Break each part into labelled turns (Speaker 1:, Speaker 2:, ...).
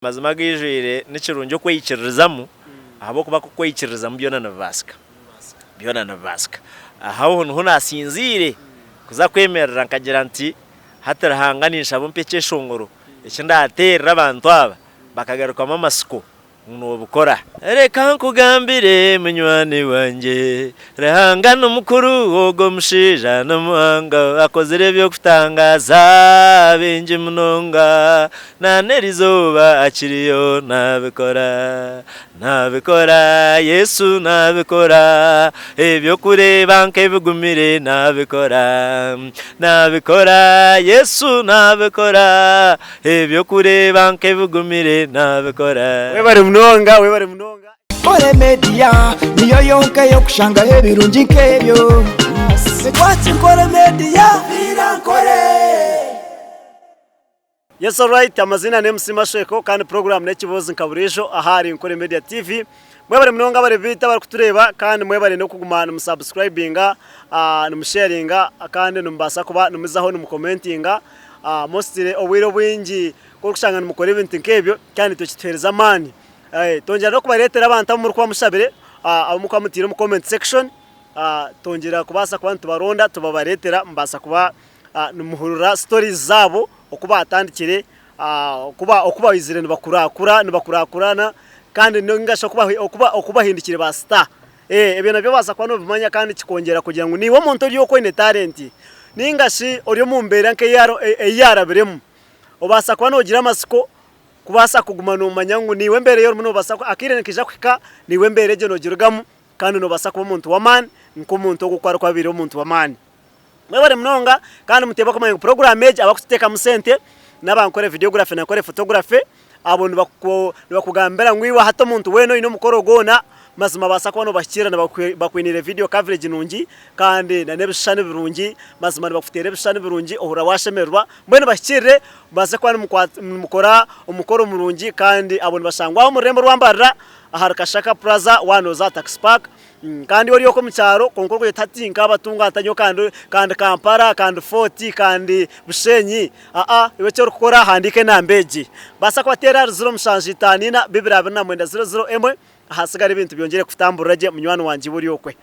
Speaker 1: mazima gijire n'ikirunjo kweyikirizamu ahabo kuba kweyikirizamu byona na vasika aho nuho nasinzire kuza kwemerera nkagira nti hatarahanganisha abo mpeke shongoro ikindaterera abantu aba bakagarukamo amasiko nubukora reka nkugambire munywani wanje rahangana umukuru wogo mushija n'umuhanga akozere byo kutangaza benje munonga nanerizoba akiriyo nabikora Yesu nabikora ebyo kureba nkebigumire nabikora Yesu nabikora ebyo kureba nkebigumire nabikora
Speaker 2: we bari munonga
Speaker 3: Kore media niyo yonka yo kushanga hebirungi nkebyo Kwati Kore media irankore
Speaker 2: Yes alright amazina ne Musima Sheko kandi program ne kibozi nkaburejo ahari Kore Media TV mwe bari munonga bari bita bari kutureba kandi mwe bari no kugumana mu subscribinga no sharinga kandi numbasa kuba numuzaho no commentinga mostly owiro bwingi ko kushanga mu kore ibintu nkebyo kandi tukitwereza mani tongera no kubaretera abantu mu kwa mushabire abo mukwa mutira mu comment section tongera kubasa kubantu baronda tubabaretera mbasa kuba numuhurura stories zabo okuba atandikire okuba izire nibakurakurana kandi ngasha okuba hindikire ba star ebe nabyo basa kwa no bimanya kandi kikongera kugira ngo niwo muntu uriyo ko ine talent ningashi uriyo mu mbere nke yarabiremu obasa kwa no gira amasiko kubasa kugumana umanyangu niwe mbere yo muno basa akirene kija kwika niwe mbere je no girugamu kandi no basa kuba umuntu wa man nko umuntu ogukora kwa biro umuntu wa man mwe bari munonga kandi muteba ko program age abakuteka musente nabankore videography na kore photography abo bakugambira ngwiwa hato umuntu weno ino mukorogona mazima basa ko no bashyira bakwinire video coverage nungi kandi na nebishane birungi mazima bakutere bishane birungi ohura washemerwa mbene bashyire base ko mukora umukoro murungi kandi abo bashangwa mu rembo rwambarira aharukashaka plaza wanoza tax park kandi wari yoko mucyaro konkorwa yatatinka abatunga atanyo kandi Kampala kandi Fort kandi Bushenyi iwe cyo gukora handike nambeji basa ko batera 0 mushanji tanina 2021 hasigara ibintu byongere kutamburage munywano wanje buri yokwe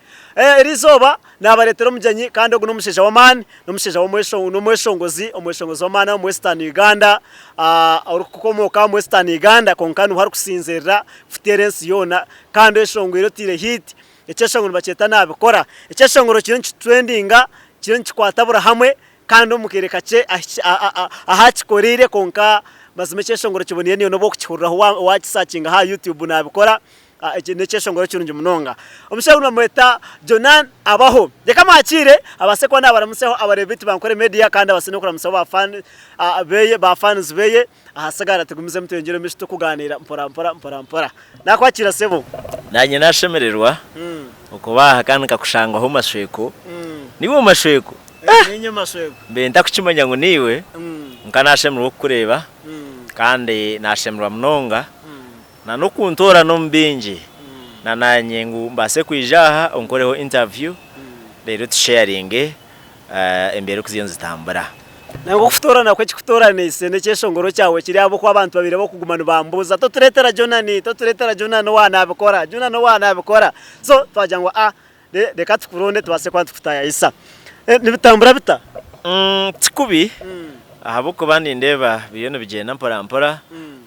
Speaker 2: rizoba nabaretero mujyanyi kandi oguno musheja wa man no musheja wa umweshongozi wa man wa Western Uganda urukukomoka mu Western Uganda konkanu hari kusinzerera futerensi yona kandi eshongwero tire hit echeshongoro baceta nabikora echeshongoro kiro trendinga kiro nkwatabura hamwe kandi umukereka ce ahakikorire konka mazime echeshongoro kiboniye niyo no bokukihuriraho wakisacinga ha YouTube nabikora necheshongoro kirungi munonga omushauri mweta Jonan abaho reka makire abasekwa nabaramuseho abarebiti bankore media kandi abasinokora museho ba fans beye ahasagara tugumize mutengere mishito kuganira mpora nakwakira sebo
Speaker 1: nanye nashemererwa ukubaha kandi kakushanga ho mashweko niwe mashweko
Speaker 2: ninye mashweko
Speaker 1: benda kukimanya ngo niwe nkanashemerwa kureba kandi nashemerwa munonga na nukuntora no mbinji na nanye ngo mbase kwijaha onkoreho interview rero tusharinge embere kuziyo zitambara
Speaker 2: nango kufutorana kwe kikutorana ise nekeshongoro cyawe kiri abo kwa abantu babire bo kugumana bambuza to turetera Jonan wana abikora so twajangwa reka tukuronde tubase kwa tukutaya isa nibitambura bita
Speaker 1: tikubi ahabo ko bandi ndeba biyone bigenda mpora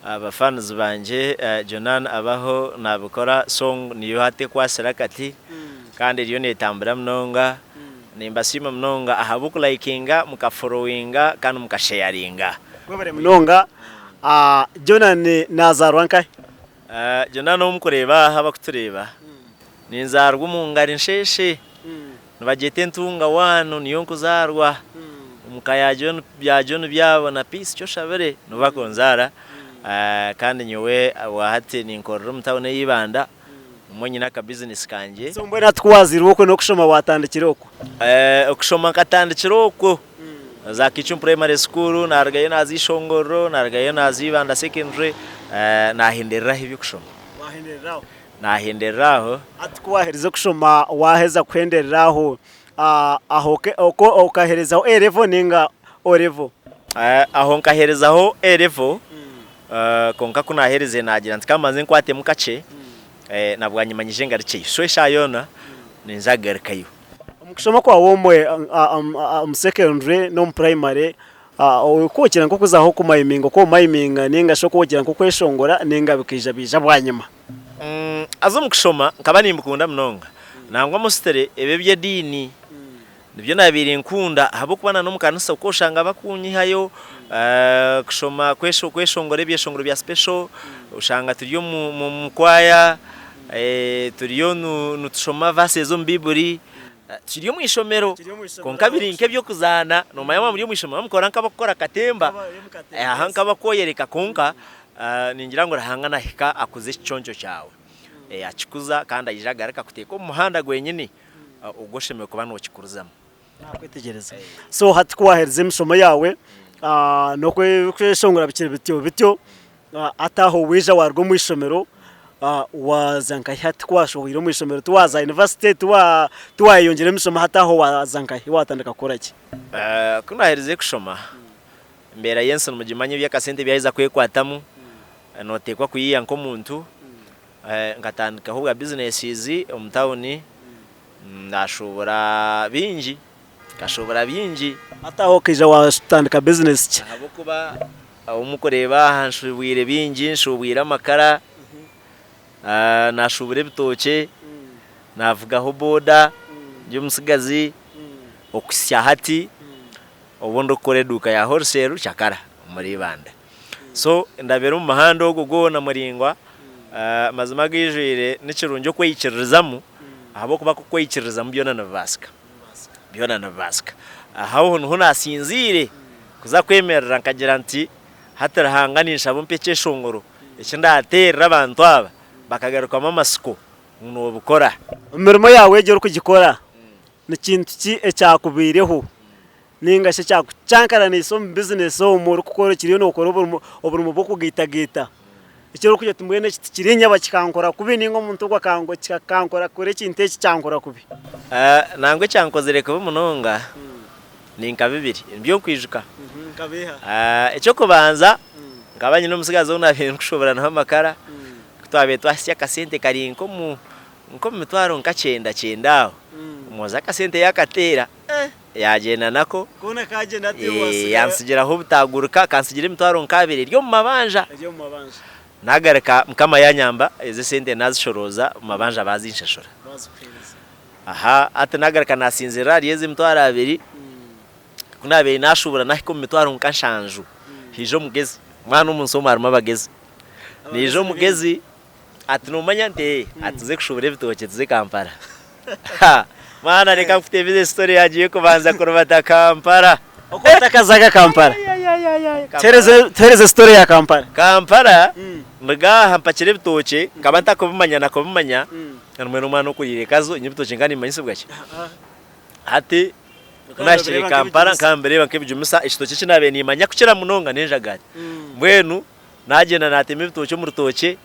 Speaker 1: abafans banje Jonan abaho nabikora song niyo hate kwa serakati kandi riyo netambura mnonga nimbasima mnonga ahabuku likinga mukafollowinga kandi mukasharinga
Speaker 2: kwebare mnonga Jonan nazarwanka
Speaker 1: Jonan umukureba haba kutureba ninzarwa umungari nsheshe nabagete ntunga wano niyo nkuzarwa umukaya John byabo na peace cyo shabere nubakonzara kandi nyowe wahate ninkorera mutawone yibanda umonye naka business kanje
Speaker 2: so mbona twazira uko no kushoma watandikiroko
Speaker 1: okushoma katandikiroko za Kichum primary school naragaye nazishongoro naragaye nazibanda secondary nahinderera ibyo kushoma nahindereraho
Speaker 2: atkwaheriza kushoma waheza kwendereraho aho okaherezaho level ninga o level
Speaker 1: aho nkaherezaho level konka kunahereze nagira nti kamaze nkwate mukace nabwanyimanyije ngarice so shayona ninzagarukayo
Speaker 2: umukushoma kwa womwe secondary no primary ukokira nko kuzaho kumayiminga ko mayiminga ninga sho kokira nko kweshongora ninga bikija bija bwanyuma
Speaker 1: azo mukushoma nkaba nimbukunda mnonga nangwa mustere ebe bye dini nibyo nabiri nkunda habo kubana no mukanisa ukoshanga bakunyihayo kushoma kweshongora byeshongoro bya special ushanga turiyo mu mukwaya turiyo nutushoma vase zo mbiburi turiyo mu ishomero konka birinke byo kuzana no mayama muri mu ishomero mukora nkabakora katemba ahanka bakoyereka konka ningira ngo rahangana hika akuze iconjo cyawe akikuza kandi ayijagaraka kuteka mu muhanda gwenyine ugosheme kuba no kikuruzamo
Speaker 2: nakwitegereza so hati kwahereze imishomo yawe no kweshongora bikire bityo ataho wija warwo mu ishomero wazanka hati kwashohira mu ishomero tuwaza university tuwayongera imishomo hataho wazanka watandika koraki
Speaker 1: kunahereze kushoma mbera Yenson mugimanye byakasente byahiza kwekwatamu notekwa kuyiya nko muntu ngatandika ho businesses omutawuni ndashobora bingi kashobora bingi
Speaker 2: ataho kija watandika business ki
Speaker 1: abo kuba umukoreba hanshubwire bingi nshubwira amakara nashubure bitoke navugaho boda byo musigazi okusya hati obundo kore duka ya wholesale cyakara muri banda so ndabera mu mahando ogo na muringwa mazima gijire n'ikirunjo kweyikirizamu abo kuba kweyikirizamu byona na vaska aho ho nasinzire kuza kwemerera nkagira nti hatarahanganisha bo mpeke shongoro ikindatera abantu aba bakagaruka amasiko no bukora
Speaker 2: imirimo yawe yegera kugikora n'ikintu ki ecyakubireho ninga se cyakucankara n'iso business ho muri gukora kiriyo no gukora oburi mu boko gita ikiro kujya tumwene kirinya bakikankora kubi ningo muntu gwakango kikankora kure kinte cyankora kubi
Speaker 1: nangwe cyankozere kubi munonga ninka bibiri byo kwijuka
Speaker 2: kabeha
Speaker 1: icyo kubanza ngabanye no musigazo unabintu kushobora na amakara twabe twasya kasente kari nko mitwaro nkacenda aho umuza kasente yakatera yagenda nako
Speaker 2: kona kagenda ate
Speaker 1: yansigiraho butaguruka kansigira imitwaro nkabiri ryo mu mabanja nagareka mukama yanyamba izi sente nazishoroza mu mabanja bazinshashora aha ate nagareka nasinzira yeze imitwaro abiri kunabe nashobora nahiko mu mitwaro nkanshanju hijo mugezi mwana umunsi maruma bageze nijo mugezi ati numanya nte atuze kushobora bitoke tuze Kampala mana reka mfite business story yagiye kubanza kurubata Kampala
Speaker 2: okota kazaga Kampala tereze story ya Kampala mbaga hampakire bitoke kabanta kubumanya nakubumanya namwe n'umwana ukurire kazo nyibitoke ngani manyise bwaki ati nashire Kampala kambere bakebijumisa ishitoke kinabe nimanya kukira munonga nenjagati mbwenu nagenda nateme bitoke mu rutoke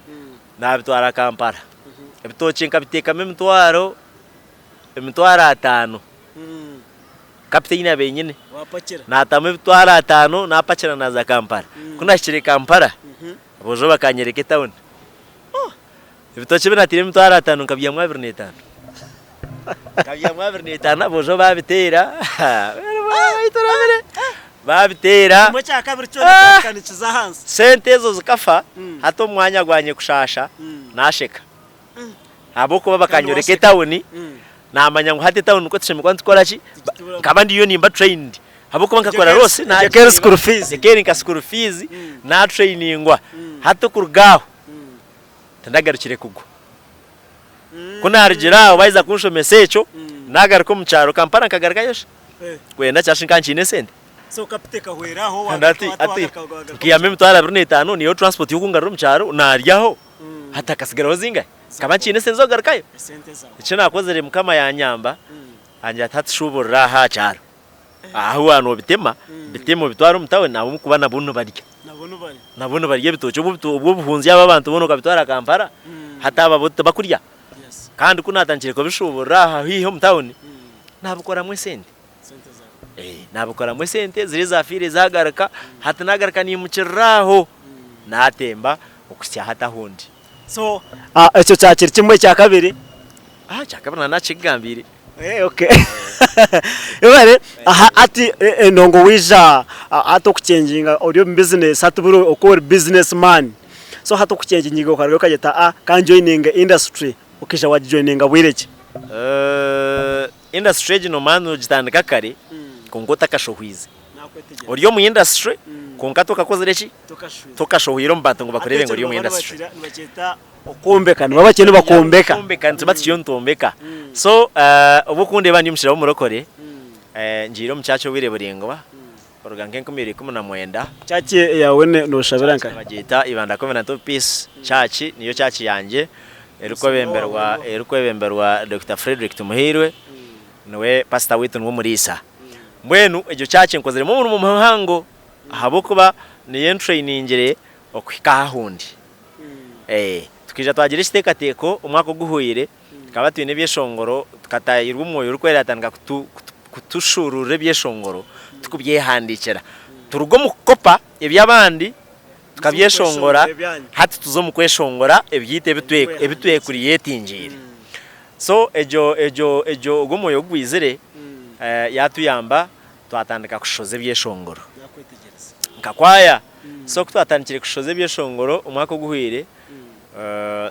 Speaker 2: nabitwara Kampala ibitoke nkabitekamo imitwaro 5 kapiteni abenyine wapakira
Speaker 1: natame ibitwaro 5 napakira naza Kampala kunashire Kampala bojo bakanyereke town ibitoke binatire imitwaro 5 nkabiyamwa 25 bojo babitera babitera
Speaker 2: mu cya kabiri cyo kanikiza hanze
Speaker 1: sente zo zikafa hato mwanya gwanye kushasha nasheka abo kuba bakanyoreke town namanya ngo hate town ko tsheme kwanti korachi kabandi yo nimba trained abo kuba nkakora rose na
Speaker 2: kera school fees
Speaker 1: ka school fees na trainingwa hato kurgaho tandagarukire kugwa kunargira baiza kunshomesa echo nagaruko mu cyaro Kampala nkagaruka yosha kwenda cyashinkanchine sente
Speaker 2: so kapiteka hweraho
Speaker 1: ati kiyame mutwara 25 niyo transport yukungarura mu cyaro naryaho hata kasigaraho zingahe kabachine senzo garukayo
Speaker 2: sente zawe
Speaker 1: icyo nakozere mukama yanyamba anje atatushobora ha cyaro aho wano bitemo bitwara umutawe nabo mukubana buntu barya nabono barya bitoke ubwo buhunzi y'abantu bono kabitwara Kampala hataba bakurya kandi kunatangire ko bishobora hiho mutawuni nabukora mwe sente nabukora mwe sente ziri za fire zagaruka hatanagaraka ni mukiraho natemba okusya hata hundi.
Speaker 2: So icyo cyakira kimwe cya kabiri
Speaker 1: Cyakabana nakigambire.
Speaker 2: Okay. Ibare ati ndongo wija ato kuchenjinga audio business hatuburo okora businessman. So hato kuchenjinga ukarwe kageta kanjoininga industry ukisha wajoininga wireke.
Speaker 1: Industry no manu gitandika kare kongota kashohwize. Uriyo mu industry konka tokakoze reki tokashohwira mbantu ngo bakorebe ngo uriyo mu industry.
Speaker 2: Okumbekana babakene bakombeka
Speaker 1: ntibatiyo ntombeka. So obukunde bandi mushira umurokore njiro mchacho wire buringo oruganke 2019
Speaker 2: chachi yawe no shabiranka
Speaker 1: bagita ibanda Covenant of Peace chachi niyo chachi yanje eruko bemberwa Dr. Frederick Tumuhirwe niwe pastor witu nwo murisa mbwenu ejo chachi nkozere mu muhango habokuba niye trainingire okwika hundi tukija twagira istekateko umwaka guhuire kaba twine byeshongoro tukatayirwa umwoyo urukweratanga kutushurure byeshongoro tukubyehandikira turugo mukopa ebyabandi tukabyeshongora hati tuzo mukweshongora ebyite ebitwe kuri yetingire. So ejo ugomoyo gwizire yatuyamba twatandika kushoze byeshongoro nkakwaya. So twatandikire kushoze byeshongoro umwaka guhuire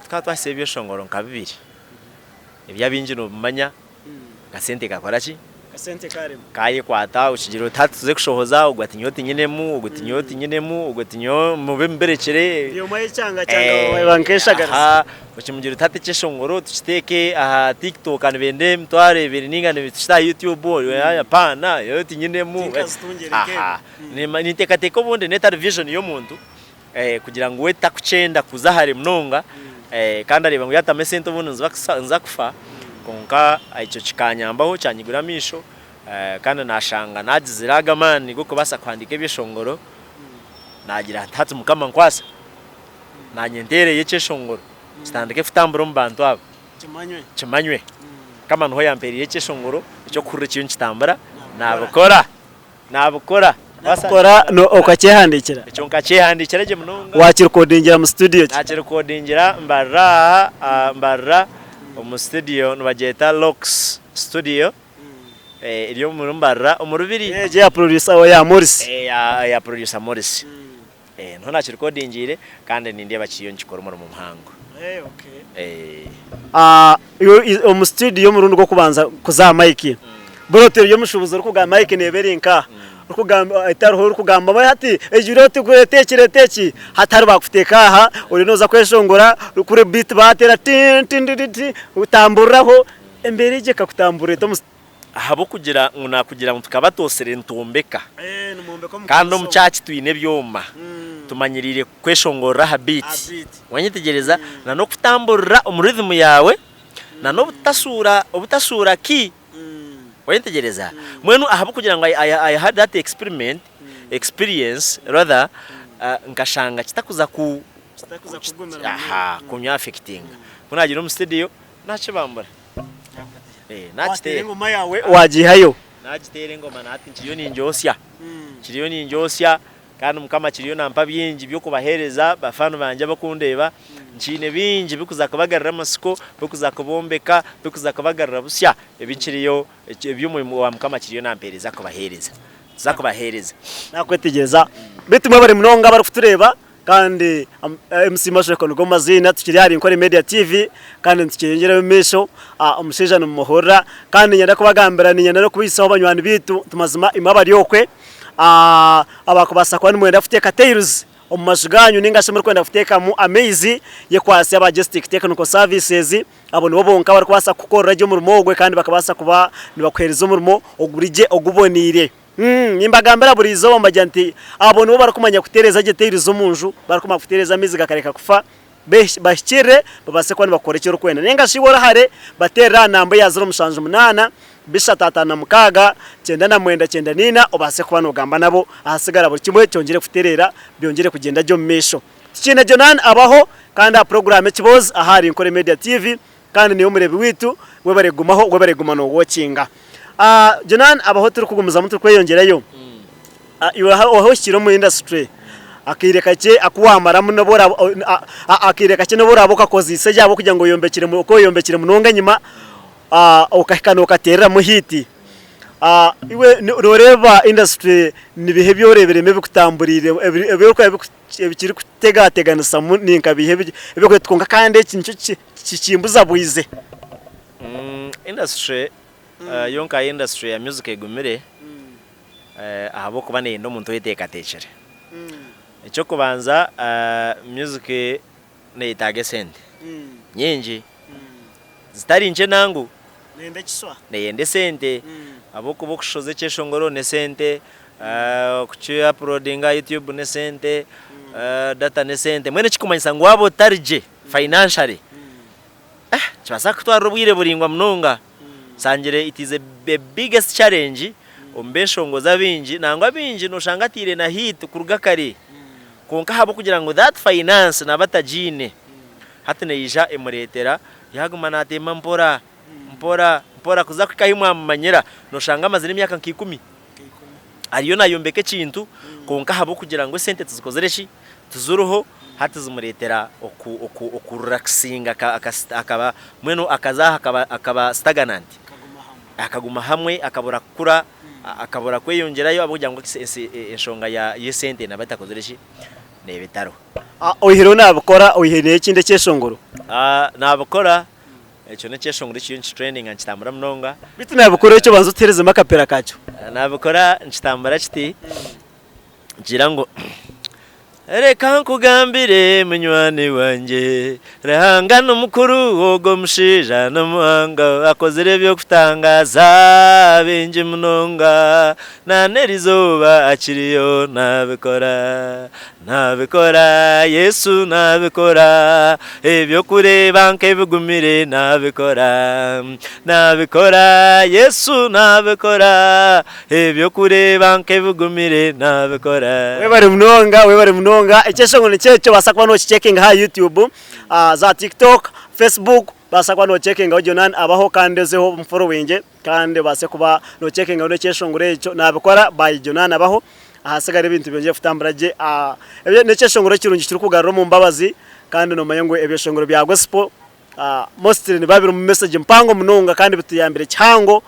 Speaker 1: twatwase byeshongoro nka 2 ebyabinji no bumanya gasente gakoraki
Speaker 2: kasente karimo
Speaker 1: kaye kwata ukigiro tatuze kushohoza ugwatinyoti nyinemu ugutinyo mube mberekere
Speaker 2: iyo maye cyanga bankeshagara
Speaker 1: ukimugiro tatekeshongoro tukiteke aha TikTok anbende mtware birininga nebitsta YouTube ya pana yoti nyinemu niteka teko bonde neta vision yo muntu kugira ngo weta kucenda kuzahare mnonga kandi areba ngo yatamesento bunu nza kufa konka aicho chikanyambaho cyanyiguramisho kandi nashanga nagiziraga mani guko basa kwandika byeshongoro nagira ntatu mukama nkwasa nanyentere yecheshongoro standike futamburo mbantu abo kimanywe kama nho yamperi yecheshongoro cyo kurira cyo kitambara nabukora
Speaker 2: Kora no okachehandikira
Speaker 1: icyo nkachehandikira je munonga
Speaker 2: wakirekodingira mu studio
Speaker 1: nakirekodingira mbarra mu studio nubageta Lux studio iriyo mu mbarra umurubiri
Speaker 2: ya producer ya Morris
Speaker 1: ya producer Morris nto nakirekodingire kandi nindi abakiyo nkikora mu muhango
Speaker 2: mu studio mu rundo rwo kubanza kuza mic borotere yo mushubuzo rwo kuga mic neberinka ukugamba itaruho ukugamba bahati ejuroti kuretekire teki hatari bakufiteka aha uri noza kweshongora kure beat batera tin utamburaho embere je kakutambure to
Speaker 1: habo kugira kugira tukabatosere ntombeka kandi umchachi twine byoma tumanyirire kweshongora ha beat wanyitegereza na no kutamburira umurhythm yawe na no butasura ki wanyitegereza mwenu ahabo kugira ngo I had that experience rather nkashanga kitakuza kunya affecting kunagira mu studio nakibambura
Speaker 2: nakitere ngoma yawe wagihayo
Speaker 1: nagitere ngoma nati kiriyo ninjosya kandi mukama kiriyo nampa byingi byo kubahereza bafano banje bakundeba nchine bingi bikuza kubagarira amasiko bikuza kubombeka bikuza kubagarira busya ebikiriyo ebyo wa mukama kiriyo nampereza kubahereza
Speaker 2: nakwetegeza bitumwe bari munonga bari kutureba kandi MC Masheko ngo mazina tukiri hari inkore Media TV kandi tukirengera mesho umusheja no muhora kandi nyanda kubagambira ni nyanda no kubisaho banywani bitu tumazima imabari yokwe abakubasa kwa nimwenda futeka tails omumashiganyu ningashe muri kwenda futeka mu amazing ye kwasi aba Majestic Technical Services abo nibo bonka bari kwasa gukora ryo mu rumogwe kandi bakabasa kuba nibakwereza umurimo ogurije ogubonire nimbagambira burizo bambajanti abo nibo barakumanya kutereza geterizo munju barakuma kutereza mizi gakareka kufa bashire babase kwani bakore cyo rukwenda nenga shibora hare batera nambo ya 0 bishatatana mukaga 9 obase kubana ugamba nabo ahasigara buri kimwe cyongere kuterera byongere kugenda byo mesho kine Jonan abaho kandi a program kibozi ahari inkore Media TV kandi niyo murebi witu we baregumano wokinga Jonan abaho turi kugumuza mutwe kweyongerayo iwe aho shiro mu industry akireka cye akuwamaramu nobora akireka cye nobora bokakozise yabo kugira ngo yombekire mu ko yombekire munonga nyuma ukahikana ukaterera mu hiti iwe noreba industry nibihe byorebere mebe kutamburire ebyo bikiri kutegateganisa ninka bihe byo twonka kandi ikintu kikimbuza buize
Speaker 1: industry yonka industry ya music egumire ahabo kuba nendo muntu yetekatekere icyo kubanza music neyitage sente nyingi zitari nje nangu neyende sente abo kubo kushoze cyeshongoro ne sente kucyo uploadinga YouTube ne sente data ne sente mwene kikumanyisa ngo abo tarije financially cyabasa kutwara ubwire buringwa munonga sangire it is the biggest challenge ombeshongoza bingi nangwa bingi noshangatire na hit kuruga kare konka habo kugira ngo that finance nabatajine hatine yija emuretera yaguma natema mpora kuza kwikahimwa amanyera noshanga amazina imyaka nk'ikumi ariyo nayombeke kintu konka habo kugira ngo sente tuzikozereshi tuzuruho hatizimuretera okurelaxinga akaba mweno akaza akaba stagnant akaguma hamwe akabura kura akabura kweyongerayo abugira ngo eshonga ya yesente nabatakozereshi nebitaro
Speaker 2: ohiro nabukora oyiheneye kinde cyeshongoro
Speaker 1: nabukora icyo ne cyeshongoro cyinshi training anchitambura mnonga
Speaker 2: bitu nabukora icyo banza utereze makapera kacho
Speaker 1: nabukora nchitambura kiti gira ngo reka nkugambire munywani wanje rehangana umukuru wogo mushija n'umuhanga akozere byo kutangaza binje munonga nanerizoba akiriyo nabikora Yesu nabikora ebyo kureba nkebigumire nabikora Yesu nabikora ebyo kureba nkebigumire nabikora
Speaker 2: webare munonga icyeshongo ni cyo basakwa no checking ha YouTube za TikTok Facebook basakwa no checking aho Jonan abaho kandi zeho following kandi base kuba no checking no cyeshongo recho nabikora by Jonan abaho ahasigara ibintu byonje futamburaje ebyo ne cyeshongo kirungi kiri kugarura mu mbabazi kandi no mayengo ebyo shongoro bya gospel mostly ni babiri mu message mpango munonga kandi bituyambire cyango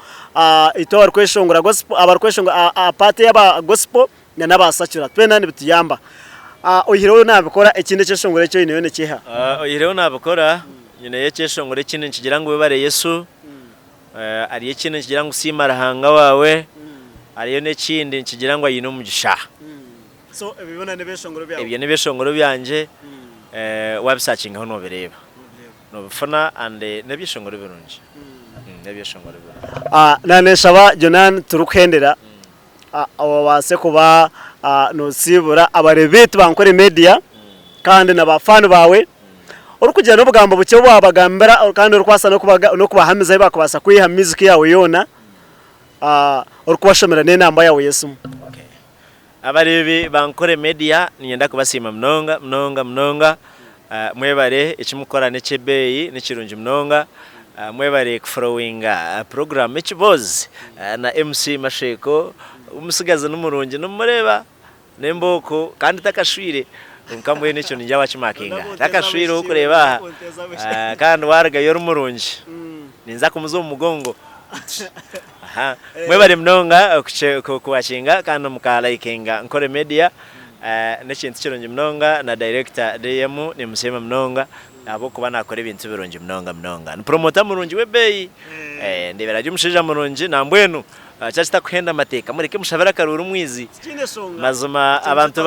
Speaker 2: ito barkweshongora gospel abarkweshonga apate yaba gospel n'abasacura twenani bituyamba ohiro nabikora ikinde cyeshongore cyo ine kiha
Speaker 1: ohiro nabikora nyine yekeshongore kinini kigira ngo bebare Yesu ari kinini kigira ngo simara hanga wawe ariyo ne kindi kigira ngo ayino mugisha
Speaker 2: so ebibona ne beshongoro byawe
Speaker 1: ebyo ne beshongoro byanje websearching aho no bireba no bifana and ne bishongoro birunje ne bishongoro
Speaker 2: naneshaba Jonan turukhendera abo base kuba nosibura abarebetu bankore media kandi nabafana bawe urukujya n'ubugambo bucyo babagambira kandi urukwasa no kubahamiza bakubasa kwiha music yawe yona urukubashomera n'inamba yawe Yesu
Speaker 1: abarebe bankore media niyenda kubasima mnonga mwebare ikimukora n'echebeyi n'ikirungi mnonga mwebare kufollowinga program ekibozi na MC Masheko umusigaza n'umurungi numureba nemboko kandi takashwire nkamwe n'icyo njya wakimakinga takashwire ukureba kandi warga yoro umurungi ninza kumuzo umugongo mwebare mnonga kuwashinga kandi mukalayikinga nkore media n'ekintu kirungi mnonga na director DM ni musema mnonga abo kuba nakora ibintu birungi mnonga ni promoter murungi webeyi ndebera ry'umushija murungi nambwenu cyasta kuhenda mateka mureke mushabara karuru mwizi mazuma abantu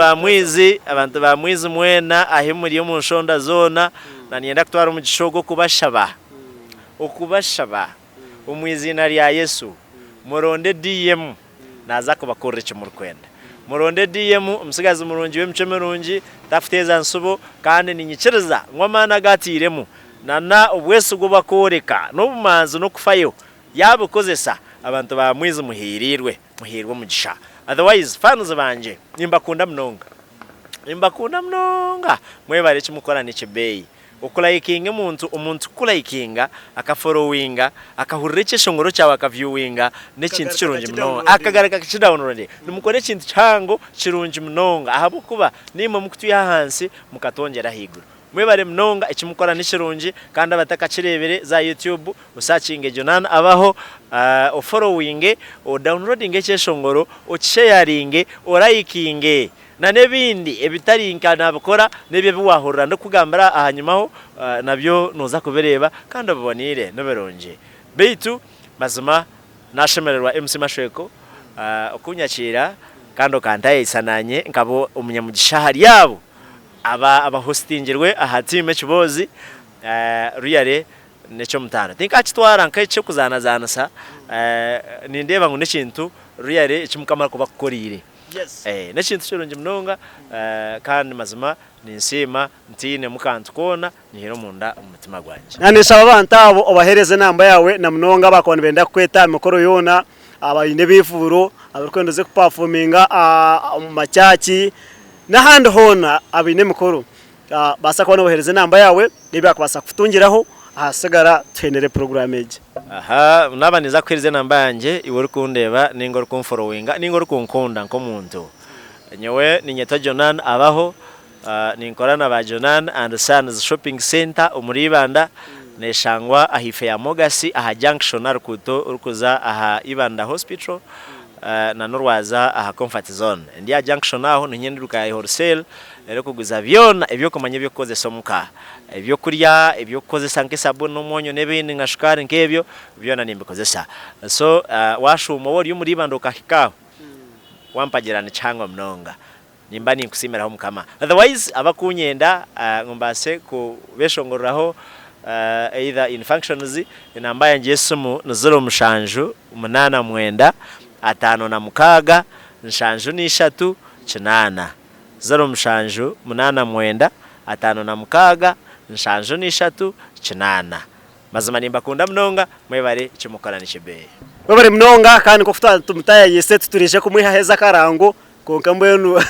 Speaker 1: ba mwizi mwena ahe muri yo munshonda zona na nienda kutwara mu gishogo kubashaba umwizi na ya Yesu muronde DM naza kubakorera cyo murkwenda muronde DM umusigazi murungi w'emcemerungi tafuteza nsubo kandi ninyikiriza ngwamana gatiremo nana ubwese gubakoreka n'ubumanzi no kufayo yabukozesa abantu ba mwizi muhirirwe mugisha otherwise fans banje nimbakunda mnonga mwebare kimukora n'ekibeyi ukulayikinga umuntu kulayikinga akafollowinga akahurira ikishongoro cyawe akaviewinga n'ikintu kirungi mnonga akagaraka kidownload numukore ikintu cyango kirungi mnonga ahabo kuba nimwe mukutuya hansi mukatongera higuru mwebare mnonga ikimukora n'ikirungi kandi abatakakirebere za YouTube usacinge Jonana abaho o following o downloading ikishongoro o sharing o liking na nebindi ebitarinka nabakora nebye biwahurira no kugambara ahanyumaho nabyo noza kubereba kandi ababonire noberonje beitu mazima nashemererwa MC Mashweko okunyakira kandi kantaye isananye nkabo umunyamugishahari yabo aba hostingirwe aha team Kibozi ruyare necho mutana tinka kitwara nkaje kuzana sa nindeba ngo nekintu ruyare ikimukamara kuba kukorire
Speaker 2: yes
Speaker 1: nekintu kirungi mnonga kandi mazima ninsima ntine mukantu kona nihero munda umutima gwanje
Speaker 2: nanisha abantu abo obahereze namba yawe na mnonga bakona benda kweta mikoro yona abayine bifuro abakondoze ku performinga mu macyaki n'ahandi hona abine mikoro basa kubona bohereze namba yawe niba akabasa kutungiraho ahasigara twenere programage
Speaker 1: aha nabaniza kwirize namba yanje iwe rukundeba ningo rukumfollowinga ningo rukunkunda nko muntu nyewe ninyeta Jonana abaho ninkorana ba Jonana and Sons Shopping Center umuribanda neshangwa ahife ya Mogasi aha junction arukuto urukuza aha Ibanda Hospital na Norwaza aha Comfort Zone ndiya junction aho ninyenduruka ya wholesale rero kuguza byona ibyo kumanye byo koze somuka ibyo kurya ibyo koze sanke sabuni n'umunyu n'ibindi nka shukari nkebyo byona nimbikozesa so washumo wori umuribanda ukahikaho wampagirana cyangwa mnonga nimba ninkusimiraho mukama otherwise abakunyenda ngombase ku beshongorraho either in functions inamba yanjye sumu nuzuro mushanju 89 56 nshanju ni 3 9 0 mushanju 89 56 nshanju ni 3 9 mazima nimba kunda mnonga mwebare kimukana nikibe
Speaker 2: webare mnonga kandi ko futa tumutaya yese tuturije kumwiha heza karango konka mbwenu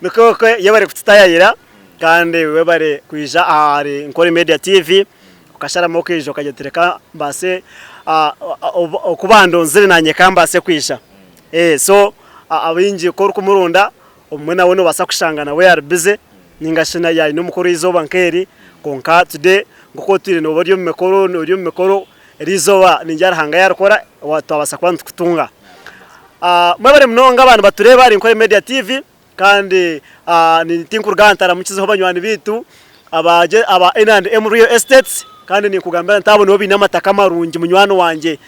Speaker 2: nuko yabare kutayira kandi webare kwija ari Inkore Media TV ukashara mo kwijo kagetereka mbase okubandonzire nanye kambase kwisha so abinji ko kumurunda umwe nawe no basa kushangana we are busy ningashina yayi n'umukuru izoba nkeri konka today nguko turi no bari mu mikoro rizoba ninjara hanga yarukora watu abasa kwantu kutunga mwebare mnonga abantu batureba ari Inkore Media TV kandi ni tinkurugantara mukizeho banywani bitu aba N&M Real Estates kandi ni kugambira ntabone obi namataka marungi munywano wanje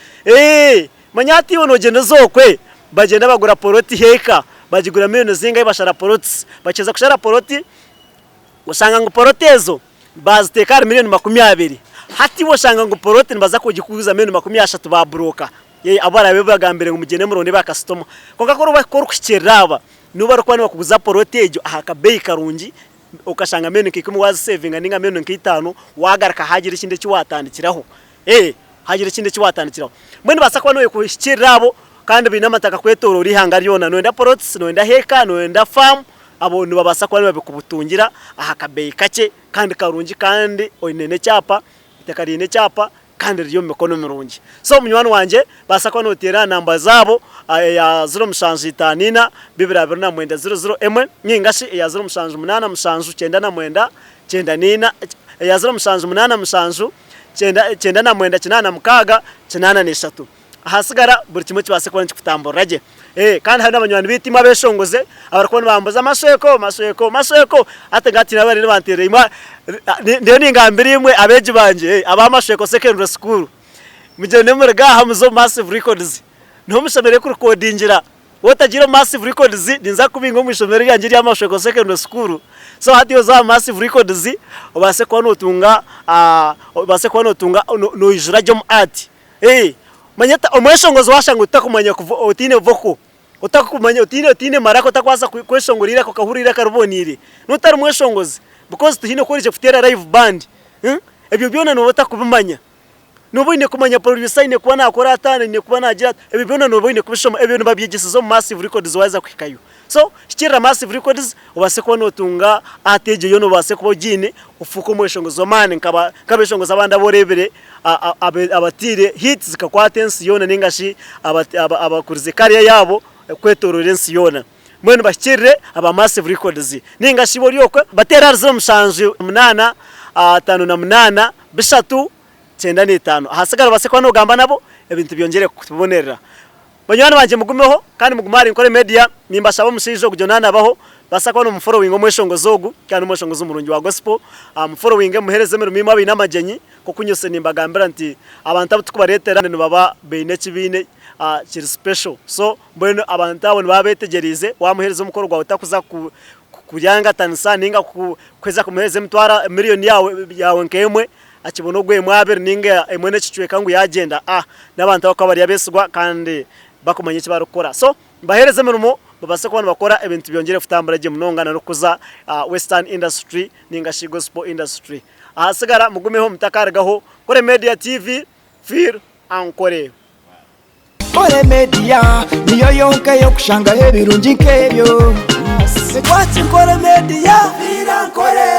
Speaker 2: manyati wono genda zokwe bagenda bagura poroti heka bagigura miliyoni zingahe bashara poroti baceza kushara poroti usanga ngo porotezo baziteka miliyoni 20 hati boshanga ngo poroti baza kugikuza miliyoni 30 ba broka abara bebagambire ngo mugene muronde ba customer konga ko bakora kukikeraba nuba rukwane bakuguza porotejo ahakabeyi karungi ukashanga miliyoni 10 wazi savinga ninga miliyoni 5 wagaraka hagira ikinde kiwatandikiraho hagira ikinde kiwatandikiraho mwene basakwa no kukikerabo kandi binamataka kwetoro rihanga ryona no enda porots no enda heka no enda farm abonu babasa kwa babikubutungira ahakabeyi kake kandi karungi kandi oinene cyapa itakarine cyapa kandi ryo mikono mirungi so munywani wanje basakwa no tera namba zabo ya 0 mushanju 5 bibirabira na mwenda 00 nyingashi ya 0 mushanju 8 mushanju 9 na mwenda 9 ya 0 mushanju 8 mushanju 9 na mwenda 9 na mukaga 9 ni 3 hasigara buri kimwe kibase kwa nkikutamboraje kandi hari n'abanywani bitima beshongoze abarakona bambuza masweko atagati nabari bantere imwa ndiyo ningambiri imwe abeji banje abamashweko secondary school mujene murega hamuzo Massive Records no mushomere ku recordingira wotagira Massive Records ninza kubingo mushomere yanjye y'amashweko secondary school so hatiyo za Massive Records obase kwa notunga no ijura jom art manyata omweshongozo washango utakumanya otine voko utakumanya otine marako takwasa kweshongorira ko kahurira karbonire nutari mweshongozi because tuhine korije kutera live band ebyo byona no batakubimanya nubone kumanya producer ine kuba nakora atane ne kuba nagira ebyo byona nubone kubishoma ebyo nababyigisezo Massive Records waza kwikayo so shikira Massive Records ubase ko notunga ateje yo no base ko gine ufuko mweshongozo mane nkaba kabeshongoza abanda borebere abatire hits zikakwatensi yona ningashi abakurize kariya yabo kwetororence yona mwene bashikire aba Massive Records ningashi boriyokwe batera zo mshanje 8 5 na 8 bishatu 95 hasigara base ko no gamba nabo ibintu byongere kutubonera banywana banje mugumeho kandi mugumari nkore media nimbashaba mushijo kujonana baho basako no following omweshongo zogu kandi omweshongo z'umurungi wa gospel following muhereze mero mima binamajenyi ko kunyose nimbagambira nti abantu abutukubaretera ne baba beine kibine kiri special so mbone abantu abo babetegerize wamuhereze umukoro gwa utakuza kujanga tansa ninga kweza kumuhereze mtwara miliyoni yawe nkemwe akibono gwe mwabere ninga emwene kicwe kangu yagenda n'abantu bakabari yabesugwa kandi bakumanye kibarukora so bahereze merumo babase kubana bakora ibintu byongere futambaraje munongana no kuza western industry ninga shi gospel industry ahasigara mugumeho mutakaragaho kore media tv fir ankore
Speaker 3: Kore media niyo yonke yo kushanga hebirungi nkebyo Kore media fir ankore